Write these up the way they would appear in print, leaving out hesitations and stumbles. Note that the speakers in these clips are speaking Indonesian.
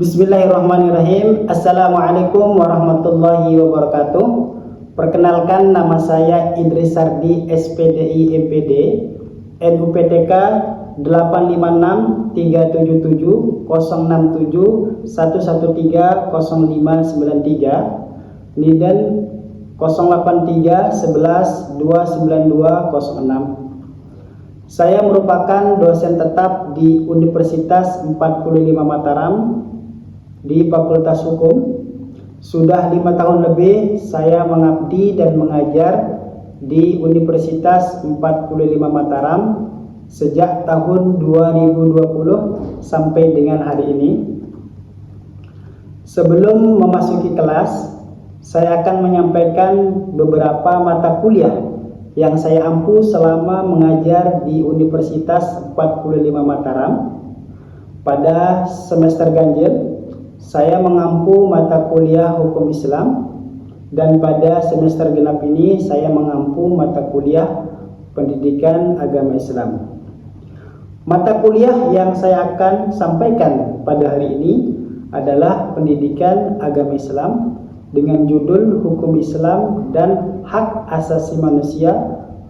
Bismillahirrahmanirrahim. Assalamualaikum warahmatullahi wabarakatuh. Perkenalkan, nama saya Idris Sardi, SPDI MPD, NUPTK 85637706711300593, NIDEN 08311292006. Saya merupakan dosen tetap di Universitas 45 Mataram di Fakultas Hukum. Sudah 5 tahun lebih saya mengabdi dan mengajar di Universitas 45 Mataram sejak tahun 2020 sampai dengan hari ini. Sebelum memasuki kelas, saya akan menyampaikan beberapa mata kuliah yang saya ampu selama mengajar di Universitas 45 Mataram. Pada semester ganjil, saya mengampu mata kuliah Hukum Islam, dan pada semester genap ini saya mengampu mata kuliah Pendidikan Agama Islam. Mata kuliah yang saya akan sampaikan pada hari ini adalah Pendidikan Agama Islam dengan judul Hukum Islam dan Hak Asasi Manusia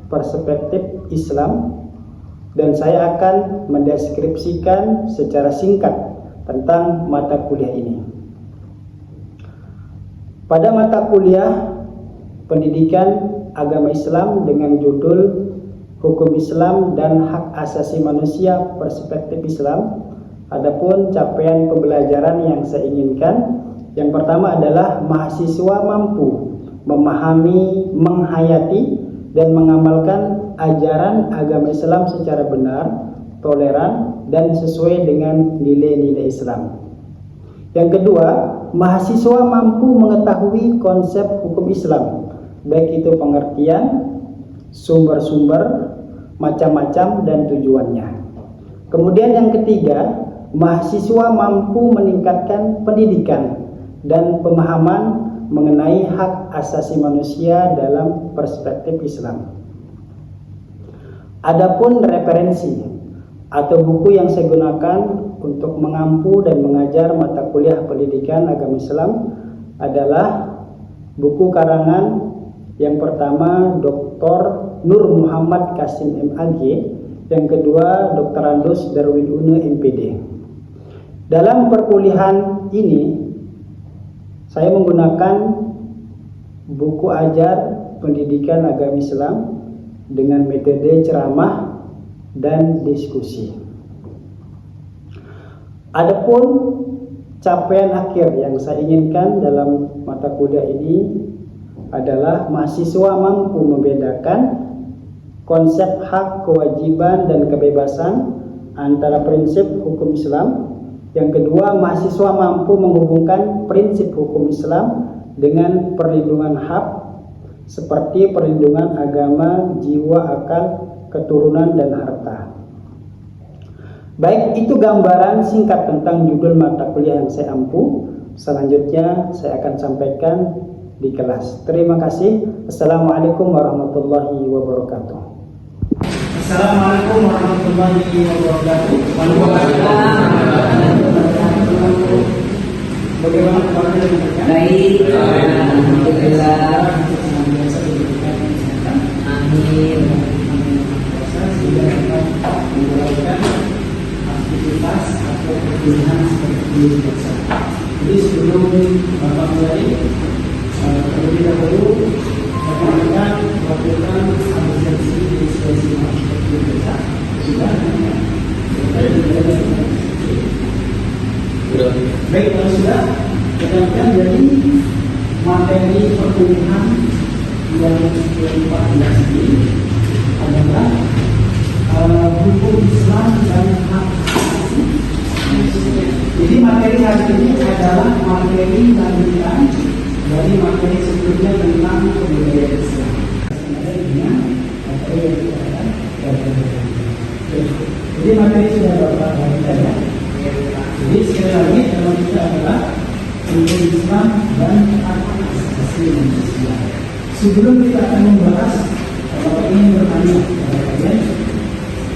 Perspektif Islam, dan saya akan mendeskripsikan secara singkat tentang mata kuliah ini. Pada mata kuliah Pendidikan Agama Islam dengan judul Hukum Islam dan Hak Asasi Manusia Perspektif Islam, adapun capaian pembelajaran yang saya inginkan, yang pertama adalah mahasiswa mampu memahami, menghayati, dan mengamalkan ajaran agama Islam secara benar, toleran, dan sesuai dengan nilai-nilai Islam. Yang kedua, mahasiswa mampu mengetahui konsep hukum Islam, baik itu pengertian, sumber-sumber, macam-macam, dan tujuannya. Kemudian yang ketiga, mahasiswa mampu meningkatkan pendidikan dan pemahaman mengenai hak asasi manusia dalam perspektif Islam. Adapun referensi atau buku yang saya gunakan untuk mengampu dan mengajar mata kuliah Pendidikan Agama Islam adalah buku karangan yang pertama Dr. Nur Muhammad Kasim MAG, yang kedua Dr. Andus Darwin Une MPD. Dalam perkuliahan ini saya menggunakan buku ajar Pendidikan Agama Islam dengan metode ceramah dan diskusi. Adapun capaian akhir yang saya inginkan dalam mata kuliah ini adalah mahasiswa mampu membedakan konsep hak, kewajiban, dan kebebasan antara prinsip hukum Islam. Yang kedua, mahasiswa mampu menghubungkan prinsip hukum Islam dengan perlindungan hak seperti perlindungan agama, jiwa, akal, keturunan, dan harta. Baik, itu gambaran singkat tentang judul mata kuliah yang saya ampu. Selanjutnya saya akan sampaikan di kelas. Terima kasih. Assalamualaikum warahmatullahi wabarakatuh. Assalamualaikum warahmatullahi wabarakatuh. Bagaimana kabarnya? Baik, alhamdulillah. Amin. Sudah dapat melakukan aktivitas atau kegiatan seperti biasa. Jadi sebelum Bapak mulai, terlebih dahulu rekan-rekan lakukan administrasi seperti biasa. Sudah. Baik, kalau sudah, rekan-rekan, jadi materi perkuliahan yang ke-14 ini adalah hukum Islam dan hak asasi manusia. Jadi materi hari ini adalah materi lanjutan dari materi sebelumnya tentang kebudayaan Islam. Dengan materi yang kita akan belajar. Jadi materi sudah Bapak baca ya. Jadi sekali lagi tema kita adalah hukum Islam dan hak asasi manusia. Sebelum kita akan membahas, Bapak ingin bertanya kepada kalian,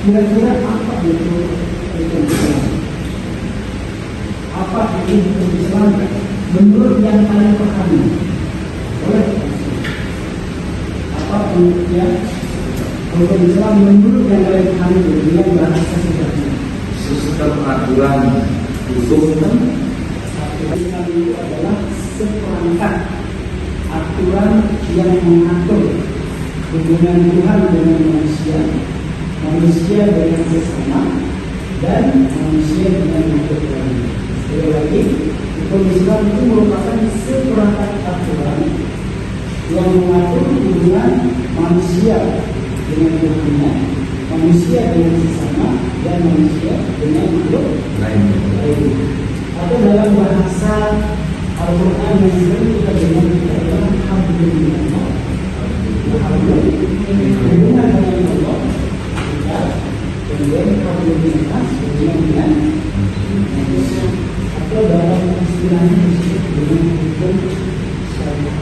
kira-kira apa itu hukum Islam? Apa ini hukum Islam menurut yang paling pertama. Boleh apa bentuknya hukum Islam menurut yang paling pertama dengan bahasa sederhana. Sistem aturan hukum Islam itu adalah seperangkat aturan yang mengatur hubungan Tuhan dengan manusia, manusia dengan sesama, dan manusia dengan makhluk lain. Sekali lagi, hukum Islam itu merupakan seperangkat aturan yang mengatur hubungan manusia dengan Tuhannya, manusia dengan sesama, dan manusia dengan makhluk lain. Atau dalam bahasa Al-Quran yang sering kita dengar adalah Alhamdulillah. Hubungan dengan Allah kita, kemudian Alhamdulillah hubungan dengan manusia. Atau dalam istilahnya disebut dengan hukum syariat.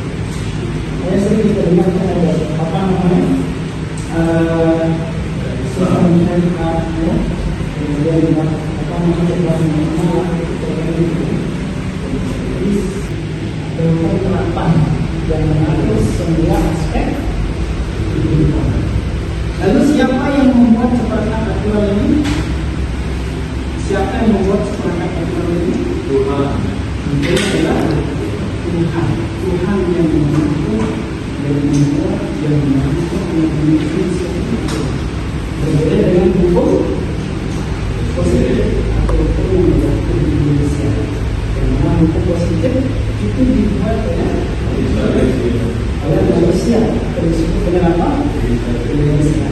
Saya sering kita dengar ada apa namanya seorang syariat, kemudian apa namanya penerapan yang mengatur semua aspek kehidupan. Lalu siapa yang membuat seperangkat aturan ini? Siapa yang membuat seperangkat aturan ini? Tuhan. Itu adalah Tuhan. Tuhan yang mengatur dan membuat dan mengatur yang memiliki sesuatu. Berbeda dengan hukum positif atau hukum yang berlaku di Indonesia. Karena hukum positif itu dibuat oleh manusia, disebut dengan apa? Indonesia.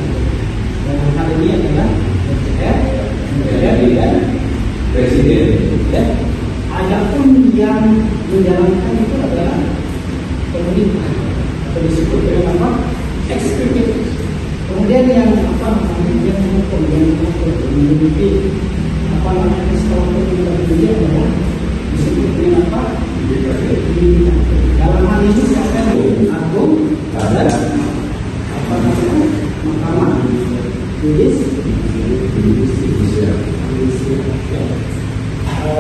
Dan hal ini adalah DPR dan Presiden. Ya. Adapun yang menjalankan itu adalah pemerintah atau disebut dengan apa? Eksekutif. Kemudian yang apa namanya yang menghukum, yang memiliki apa namanya struktur yang berbeda adalah disebut dengan apa? Dalam hal ini siapa yang agung dan apa namanya mahkamah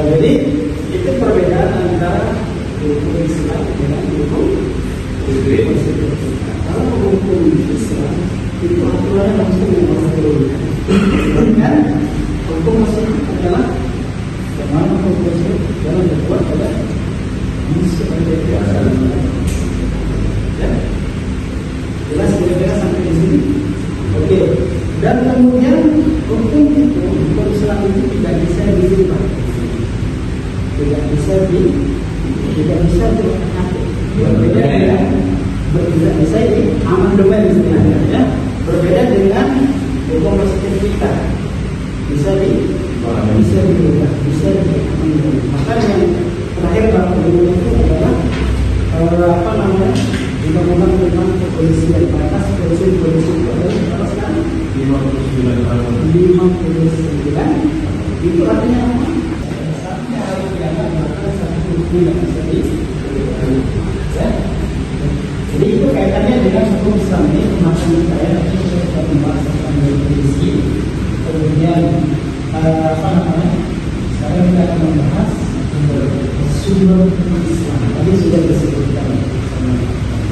jadi itu perbedaan antara hukum Islam dengan hukum positif. Kalau hukum Islam itu aturannya langsung yang harus kan hukum positif adalah bagaimana hukum positif dalam dibuat oleh manusia biasa. Ya, jelas kira-kira sampai di sini. Oke. Dan kemudian hukum itu, hukum Islam itu tidak bisa dirubah, tidak bisa diatur. Berbeda dengan tidak bisa amandemen sebenarnya. Ya. Berbeda dengan hukum positif kita, bisa dirubah, bisa diamandemen. Maka yang terakhir dalam hukum itu adalah apa namanya undang-undang tentang kepolisian, batas polisi itu adalah berapa sekarang? 59 tahun. 59. Itu artinya apa? Dasarnya harus dianggap bahkan satu hukum yang bisa ya. Jadi itu kaitannya dengan hukum Islam ini. Maksud saya itu sudah membahas tentang definisi, kemudian apa namanya? Sekarang kita akan membahas sumber hukum Islam. Tadi sudah disebutkan.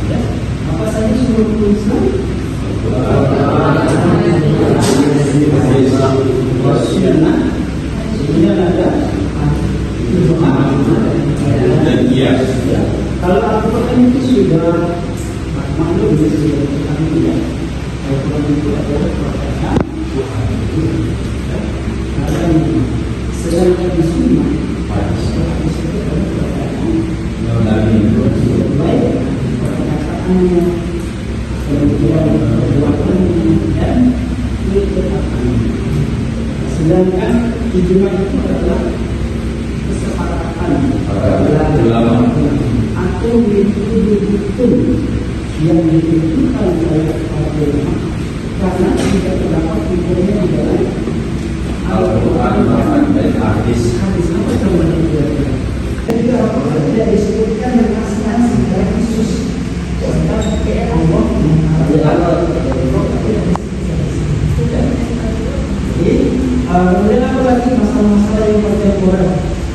Ya. Apa saja sumber hukum Islam? Kemudian ada Dan kias. kalau Al-Quran itu sudah maklum sudah terkandung ya. Al-Quran itu adalah perkataan Tuhan. Sedangkan di Sunnah itu adalah perkataan baik perkataannya, kemudian perbuatannya dan ketetapannya. Sedangkan ijma itu adalah kesepakatan ulama atau hukum yang ditentukan oleh para ulama karena tidak terdapat hukumnya di dalam Al-Quran dan hadis. hadis. Apa contohnya itu? Jadi Al-Quran tidak disebutkan dengan asal secara khusus. Contoh kayak Allah jadi kemudian apa lagi masalah-masalah yang kontemporer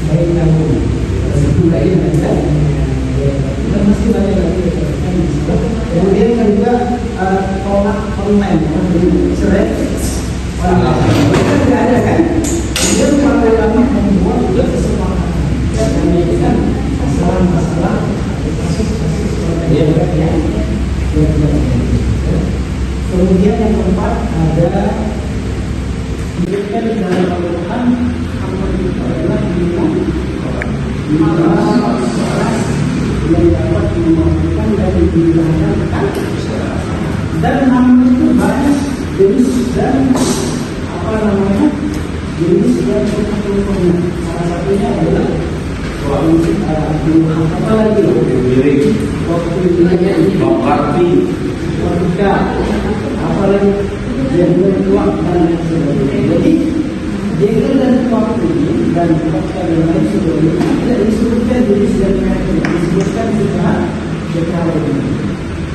baik dahulu Dan masih banyak lagi rekan-rekan di sana. Kemudian kan juga tolak online, cerai mereka tidak ada kan. Kemudian partai kami membuat juga kesepakatan yang menyediakan masalah-masalah kasus-kasus yang kemudian yang keempat ada diberikan dalam Al-Quran apa itu adalah yang dapat memastikan dan dibilangkan dan namanya itu banyak jenis dan apa namanya jenis dan contoh-contohnya. Salah satunya adalah apa lagi waktu apalagi jengkel tuak dan lain sebagainya. Jadi jengkel dan tuak ini dan fakta dan lain sebagainya tidak disebutkan jadi sejarah disebutkan secara deklarasi ini.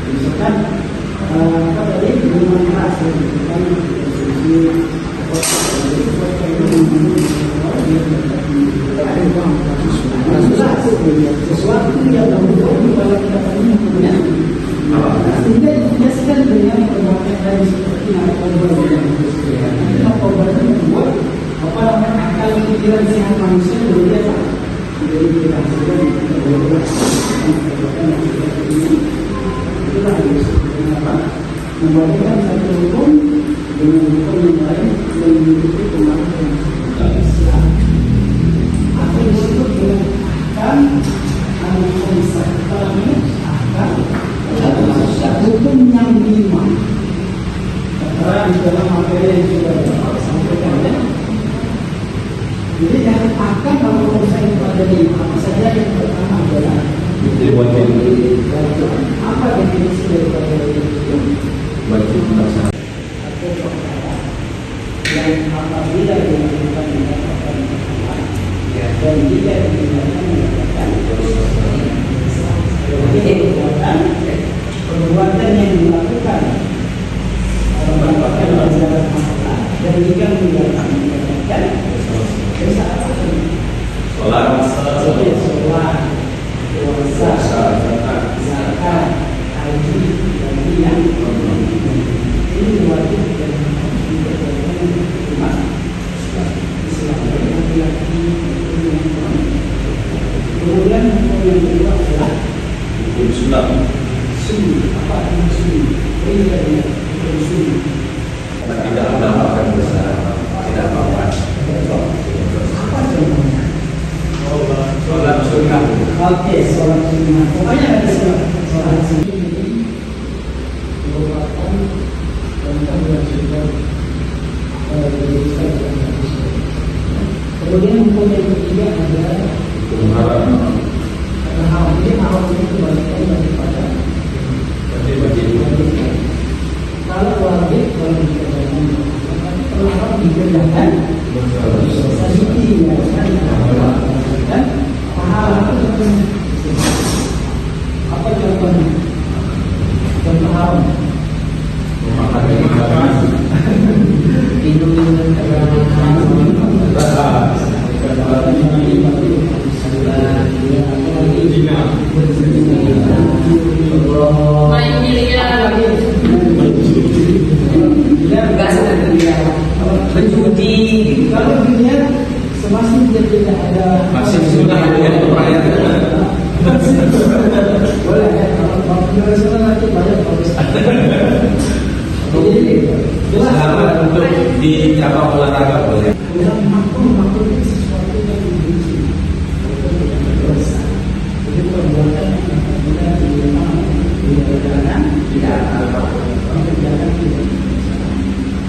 Misalkan apa tadi minuman keras disebutkan sesuatu yang membuat kepala kita tadi punya sehingga dibiasakan dengan perbuatan tadi seperti narkoba itu membuat apa namanya akal pikiran sehat manusia berbiasa. Jadi kita hasilkan perbuatan yang seperti ini itulah apa membandingkan satu hukum dengan hukum yang lain yang memiliki pengaruh yang Islam. Apa yang disebut dengan ahkam al-khamsah? Apa namanya? Ahkam hukum yang lima tertera di dalam materi yang sudah disampaikan ya. Jadi yang akan kalau saya pada lima apa saja yang pertama adalah apa definisi daripada itu wajib melaksanakan atau perkara yang apabila dilakukan mendapatkan kesalahan dan jika dilakukan mendapatkan perbuatan yang dilakukan mendapatkan pelajaran masalah dan jika mendapatkan kesalahan sholat, puasa, zakat, haji, dan yang ini wajib dan diperbolehkan umat Islam laki-laki. Kemudian hukum yang kedua adalah hukum Islam. Sunni. Apa itu sunni? Ini adalah hukum sunni. Tidak mendapatkan besar, tidak apa-apa. Apa contohnya? Sholat sunnah. Oke, sholat sunnah. Pokoknya ada sholat sunnah ini merupakan contoh yang sudah dijelaskan dalam hadis. Kemudian hukum yang ketiga adalah Hukum haram. karena haram ini haram itu kebalikan daripada Wajib. kalau wajib kalau dikerjakan kalau haram dikerjakan sedikit ya kan pahala apa contohnya? Contoh haram Memakan ibadah. minum berjudi. Kalau dilihat semasa dia tidak ada Masih sunnah dengan perayaan. boleh kan kalau internasional nanti banyak bagus. Jadi jelas Selamat untuk di cabang olahraga boleh. dalam makhluk itu sesuatu yang dibenci. Jadi perbuatan yang benar dilakukan tidak apa mengerjakan tidak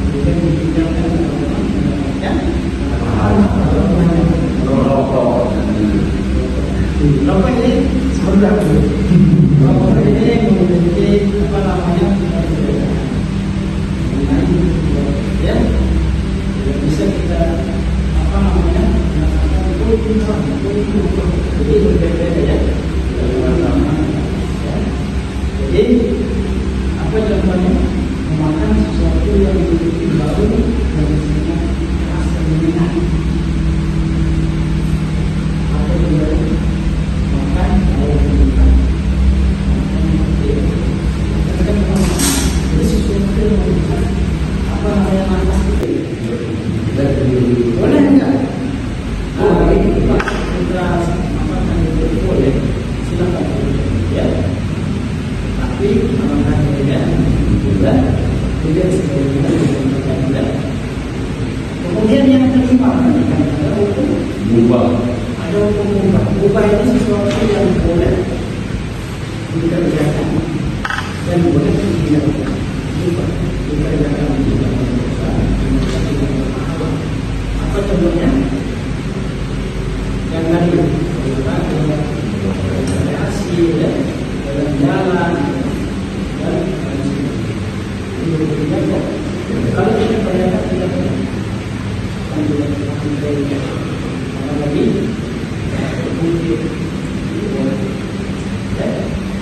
kemudian ditinggalkan mendapatkan Merokok. rokok ini sebentar rokok ini memiliki apa namanya ya tidak bisa kita apa namanya mengatakan itu berbeda ya. Jadi apa contohnya memakan sesuatu yang memiliki bau dan misalnya rasa menyengat atau juga saudara amalkan itu boleh, silakan ya. Tapi amalkan ya, tidak sebaiknya. Kemudian yang kelima ada hukum Mubah. ada hukum mubah. Mubah itu sesuatu yang boleh dikerjakan dan boleh dilakukan. Mubah dikerjakan tidak berdosa, tidak berpahala. Apa contohnya? Yang tadi rekreasi, ya, jalan-jalan, dan kalau kita kerjakan tidak boleh. Lagi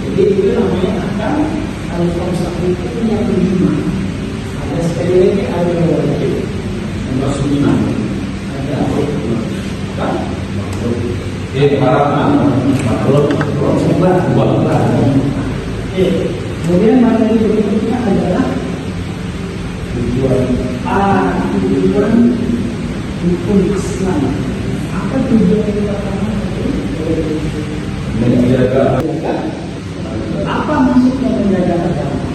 jadi itu namanya akan harus konsekuensi itu yang kelima. Ada sekali lagi ada wajib nomor 9 ada apa? Makhluk. Kemudian materi berikutnya adalah tujuan hukum Islam. Apa tujuan yang pertama? Menjaga. Apa maksudnya menjaga agama?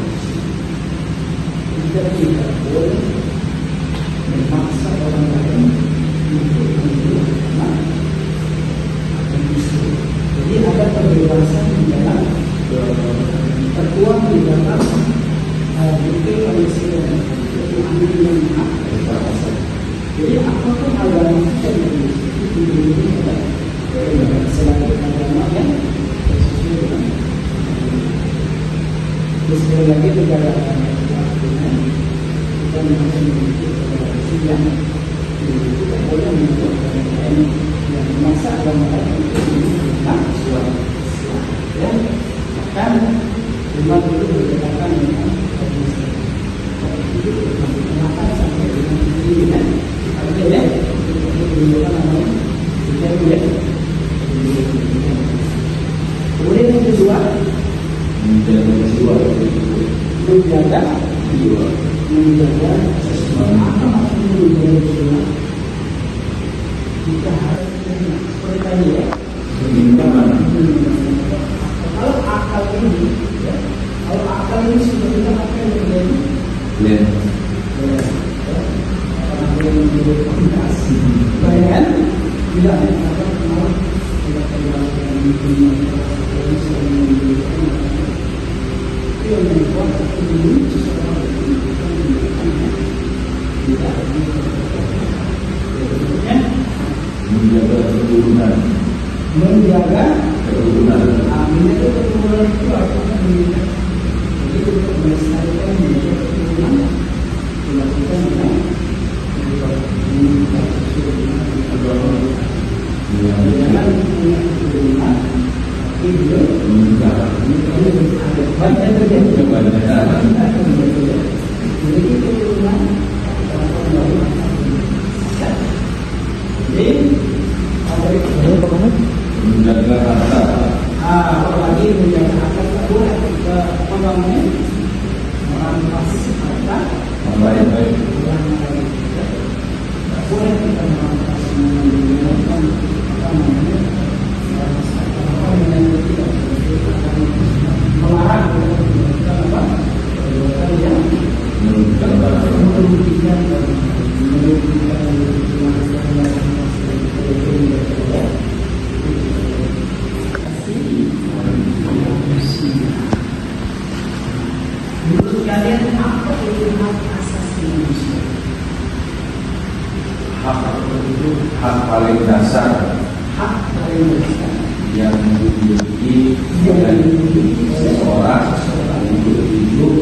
Tidak boleh memaksa orang lain untuk menurut jadi ada kebebasan di dalam tertuang di dalam bukti manusia itu ambil yang hak. Jadi apapun agama kita yang itu adalah selalu agama yang sesuai dengan sekali lagi negara agama kita memiliki yang kita boleh menurut agama lain yang memaksa agama lain itu menunjukkan suatu ya bahkan memang itu berdekatan dengan itu kenapa sampai dengan ini kan artinya kemudian yang kedua menjaga sesuatu. Apa maksudnya menjaga sesuatu? Kita harus seperti tadi ya. Kalau akal ini, ya, kalau akal ini sebetulnya apa yang terjadi? Bayangkan bila kita kenal tidak kenal yang membuat ini seseorang tidak Menjaga keturunan. menjaga Keturunan. menjaga keturunan itu artinya menjaga. Jadi untuk melestarikan menjaga keturunan dilakukan dengan menjaga keturunan. Jangan punya keturunan tapi belum Menjaga. ada banyak terjadi. Jadi keturunan jadi apa itu? Menjaga harta. Apalagi menjaga harta tak boleh apa namanya merampas harta Baik. orang lain. Tak boleh kita merampas apa namanya merampas harta orang yang tidak melarang kita apa? Perbuatan yang merugikan menurut kalian apa itu hak asasi manusia? Hak itu hak paling dasar Hak paling besar yang dimiliki yang oleh dimiliki seseorang untuk hidup.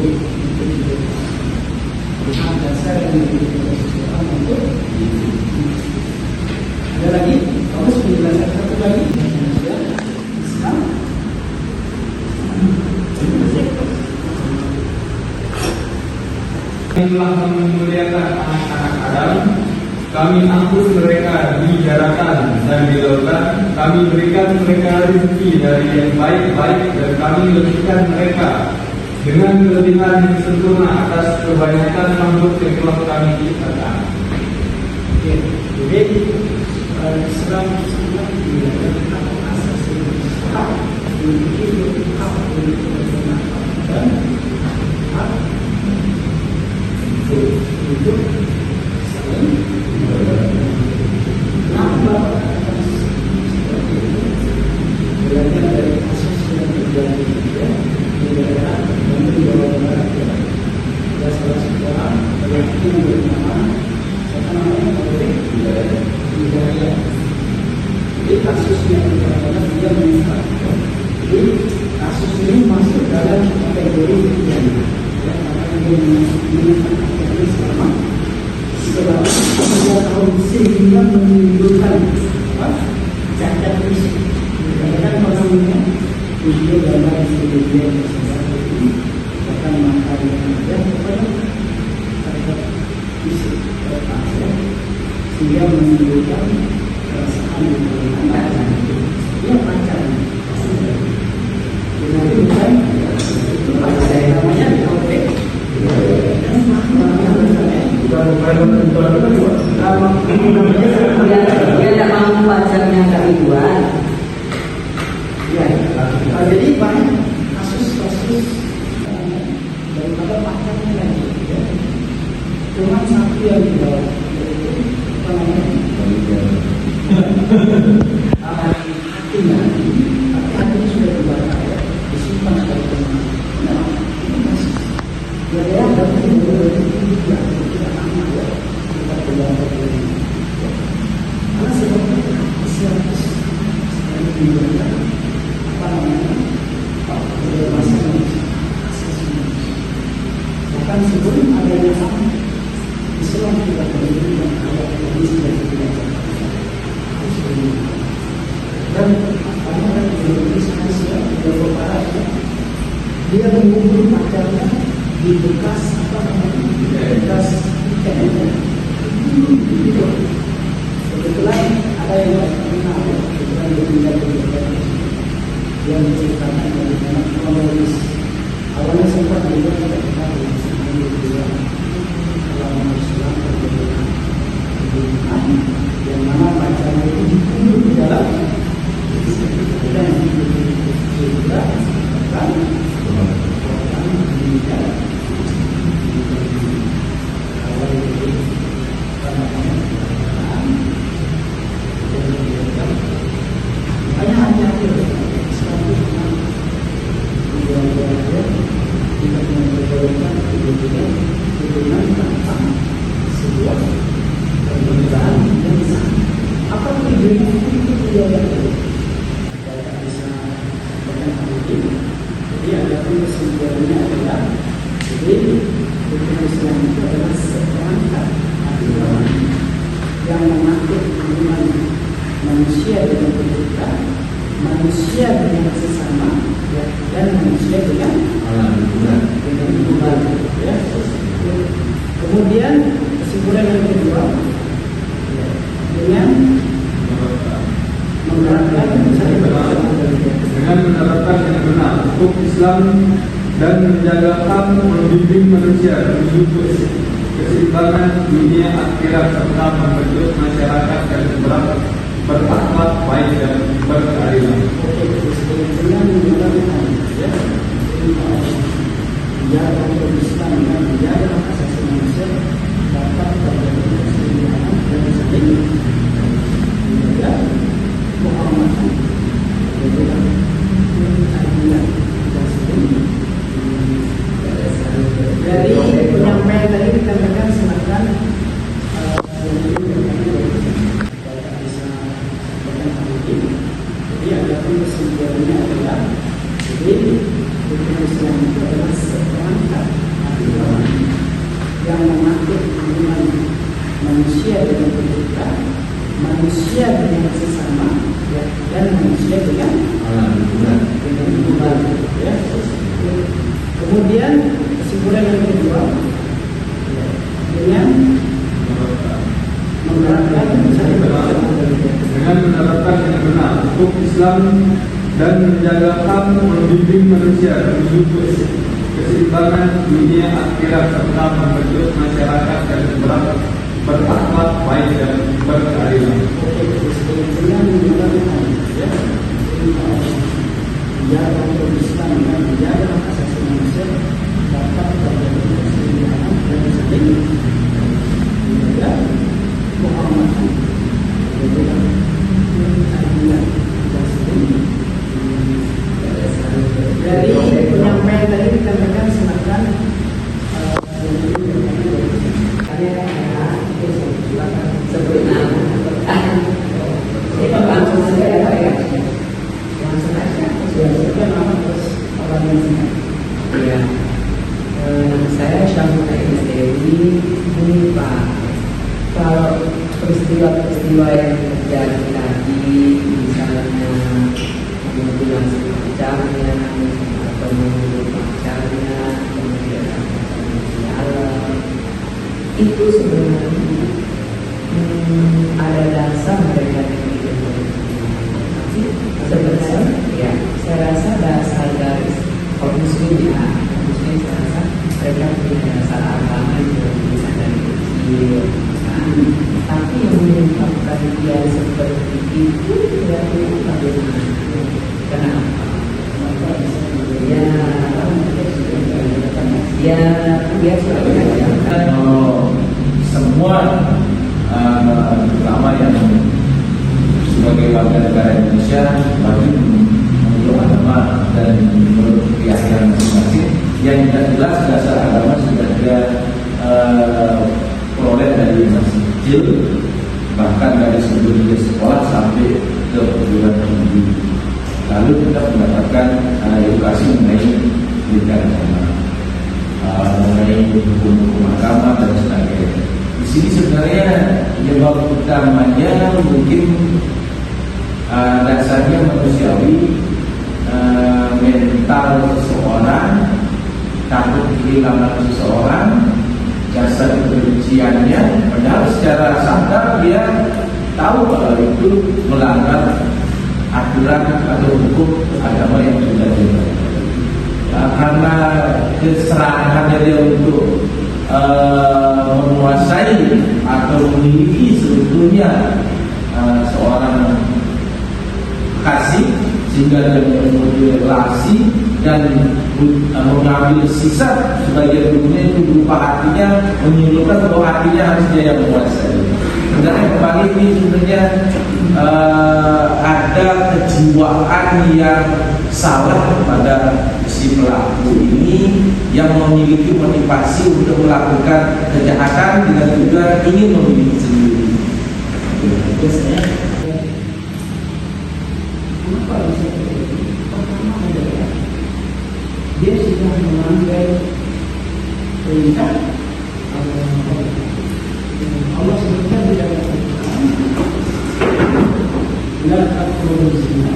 hak dasar yang dimiliki oleh seseorang untuk hidup. Ada lagi? Harus menjelaskan satu lagi. Ya, Islam. Telah memuliakan anak-anak Adam, kami angkut mereka di daratan dan di lautan, kami berikan mereka rezeki dari yang baik-baik dan kami lebihkan mereka dengan kelebihan yang sempurna atas kebanyakan makhluk yang telah kami ciptakan. Oke, jadi Islam sangat menjaga hak asasi manusia, hak untuk hidup, hak untuk berpendapat, dan hak untuk hidup saling berbagi. Kenapa katakan seperti itu? Belajar dari kasus yang terjadi di daerah Bandung, Jawa Barat. Ada salah seorang lelaki yang bernama Hidayah. Jadi kasusnya adalah dia menyesal. Jadi kasus ini masuk dalam kategori pidana. Ya, karena dia menyesal kategori selama 3 tahun sehingga menimbulkan cacat fisik. Kadang orangnya video gambar video tersebut ini akan mengatakan dia kepada cacat fisik sehingga menimbulkan perasaan yang pacaran. Jadi bukan itu pacaran namanya konflik. Dia tidak mau pacarnya kami buat. Ya, jadi banyak kasus-kasus daripada pacarnya lagi. Cuma satu yang dibawa yaitu apa namanya? Hatinya, hati sudah terbakar, disimpan sebagai teman. Nah, ini kasus. Ya, tapi tidak lama ya kita pegang ini. Karena sebabnya masyarakat sekali dibuat apa namanya? Masalah asasi manusia. Bahkan sebelum adanya Islam tidak beriman kalau ini sudah tidak dan karena Indonesia sudah Jawa Barat dia mengubur pacarnya di bekas apa namanya bekas ikan itu kebetulan ada yang kenal kebetulan dia tinggal di Jakarta yang menceritakan bagaimana kronologis awalnya sempat juga tidak kenal dengan sebelum dia dalam Islam berbeda yang mana pacarnya itu dikubur di dalam dan juga kan orang meninggal awal itu karena makanya hati-hati Islam itu kan tidak memperbolehkan hubungan tanpa sebuah perbedaan yang sah. Apa tujuannya itu tidak ada. Kita bisa berkata-kata. Jadi ada kesimpulannya adalah jadi hukum Islam itu adalah seperangkat aturan yang mengatur hubungan manusia dengan pencipta, manusia dengan sesama, ya, dan manusia dengan Tuhan. Ya. Kemudian kesimpulan yang kedua, ya, dengan menerapkan yang benar hukum Islam dan menjaga hak membimbing manusia menuju keseimbangan dunia akhirat serta membentuk masyarakat yang berakhlak baik dan berkeadilan. dengan menerapkan menjaga hukum Islam dan menjaga hak asasi manusia dapat terjadi keseimbangan dan saling menjaga kehormatan keadilan dan saling. Dari penyampaian tadi dikatakan silakan jadi ada kesimpulannya adalah jadi hukum Islam itu adalah seperangkat aturan yang mengatur hubungan manusia dengan pencipta, manusia dengan sesama, ya, dan manusia dengan Tuhan. Ya. Kemudian kesimpulan yang kedua, ya, dengan menerapkan yang benar hukum Islam dan menjaga hak membimbing manusia menuju keseimbangan dunia akhirat serta membentuk masyarakat yang berakhlak baik dan berkeadilan. Dengan menggunakan ya, menjaga Islam dan menjaga hak asasi manusia dapat terjadi keseimbangan dan saling menjaga kehormatan, menjaga keadilan dan saling. Dari penyampaian tadi dikatakan silakan sebut nama. Itu langsung saja Pak ya. Langsung aja. silakan nama terus orang yang senang. Ya. Saya Syamuna Dewi. Ini Pak, kalau peristiwa-peristiwa yang terjadi tadi, misalnya memutilasi pacarnya atau membunuh pacarnya, kemudian alam, itu sebenarnya ada dasar mereka yang hidup. Tapi sebenarnya ya, saya rasa dasar dari kaum muslim ya, muslim saya rasa mereka punya dasar agama yang bisa dari kecil. Tapi yang menyebabkan dia seperti itu kira-kira bagaimana? Kenapa? Ya sudah diajarkan. Semua terutama yang sebagai warga negara Indonesia wajib menurut agama dan menurut keyakinan masing-masing. Yang tidak jelas dasar agama sudah dia peroleh dari masih kecil, bahkan dari sebelum dia sekolah sampai ke perguruan tinggi. Lalu kita mendapatkan edukasi mengenai pendidikan agama, mengenai hukum agama dan sebagainya. Di sini sebenarnya penyebab utamanya mungkin dasarnya manusiawi, mental seseorang, takut kehilangan seseorang, dasar kebenciannya, padahal secara sadar dia tahu kalau itu melanggar aturan atau hukum agama yang sudah dibuat. Karena keserakahannya dia untuk menguasai atau memiliki sebetulnya seorang kasih, sehingga dia memiliki relasi dan mengambil sisa sebagai dunia itu berupa hatinya, menunjukkan bahwa hatinya harus dia yang menguasai. Sebenarnya kembali ini sebenarnya ada kejiwaan yang salah pada si pelaku ini yang memiliki motivasi untuk melakukan kejahatan dengan tujuan ingin memiliki sendiri. Biasanya kenapa bisa terjadi? Pertama adalah dia sudah melanggar perintah Allah sebutkan di dalam Al-Quran, la taqrabu zina,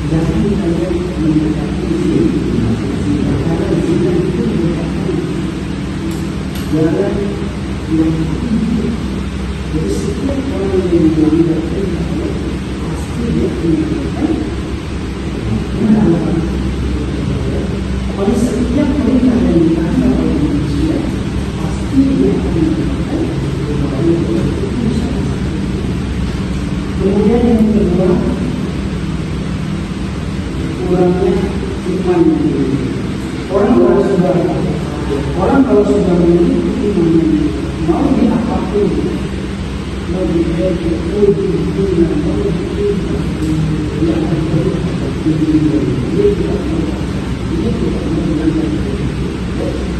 jangan kalian mendekati zina, karena zina itu merupakan jalan yang tinggi. Jadi setiap orang yang melanggar perintah Allah pasti dia melakukan pelanggaran. Pada setiap perintah yang dilanggar oleh manusia, pasti dia akan melakukan pelanggaran. Kemudian yang kedua, kurangnya iman. Orang kalau sudah memiliki iman, mau di apapun, mau di dunia, mau di dia akan dia tidak mau.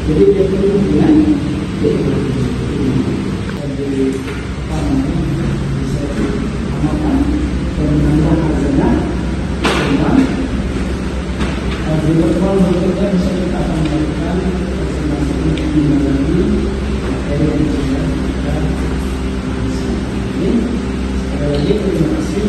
Jadi dia perlu dengan bisa kita akan melakukan terima kasih.